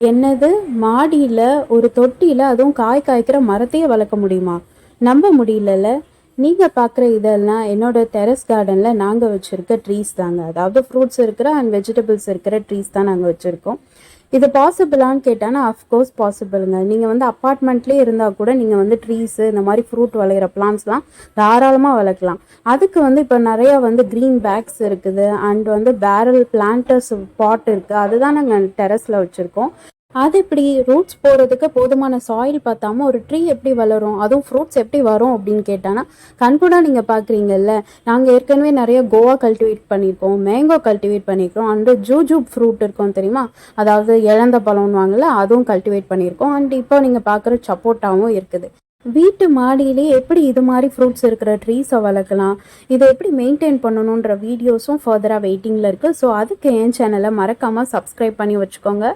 என்னது? மாடியில ஒரு தொட்டியில அதுவும் காய் காய்க்கிற மரத்தையே வளர்க்க முடியுமா? நம்ப முடியலல்ல. நீங்க பார்க்குற இதெல்லாம் என்னோட டெரஸ் கார்டன்ல நாங்க வச்சிருக்க ட்ரீஸ் தாங்க. அதாவது ஃப்ரூட்ஸ் இருக்கிற அண்ட் வெஜிடபிள்ஸ் இருக்கிற ட்ரீஸ் தான் நாங்க வச்சிருக்கோம். இது பாசிபிளான்னு கேட்டானா, அஃப்கோர்ஸ் பாசிபிளுங்க. நீங்க வந்து அப்பார்ட்மெண்ட்லேயே இருந்தா கூட நீங்க வந்து ட்ரீஸு இந்த மாதிரி ஃப்ரூட் விளையிற பிளான்ட்ஸ்லாம் தாராளமா வளர்க்கலாம். அதுக்கு வந்து இப்போ நிறைய வந்து க்ரீன் பேக்ஸ் இருக்குது அண்ட் வந்து பேரல் பிளான்டர்ஸ் பாட் இருக்கு. அதுதான் நாங்கள் டெரஸ்ல வச்சிருக்கோம். அது இப்படி ரூட்ஸ் போகிறதுக்கு போதுமான சாயில் பார்த்தாம ஒரு ட்ரீ எப்படி வளரும், அதுவும் ஃப்ரூட்ஸ் எப்படி வரும் அப்படின்னு கேட்டானா, கண்கூடா நீங்கள் பார்க்குறீங்கல்ல. நாங்கள் ஏற்கனவே நிறைய கோவா கல்டிவேட் பண்ணியிருக்கோம், மேங்கோ கல்டிவேட் பண்ணியிருக்கோம், அண்டு ஜூஜூப் ஃப்ரூட் இருக்கும் தெரியுமா, அதாவது இழந்த பழம்வாங்கல்ல, அதுவும் கல்டிவேட் பண்ணியிருக்கோம். அண்ட் இப்போ நீங்கள் பார்க்குற சப்போட்டாவும் இருக்குது. வீட்டு மாடியிலேயே எப்படி இது மாதிரி ஃப்ரூட்ஸ் இருக்கிற ட்ரீஸை வளர்க்கலாம், இதை எப்படி மெயின்டைன் பண்ணணுன்ற வீடியோஸும் ஃபர்தராக வெயிட்டிங்கில் இருக்குது. ஸோ அதுக்கு என் சேனலை மறக்காமல் சப்ஸ்கிரைப் பண்ணி வச்சுக்கோங்க.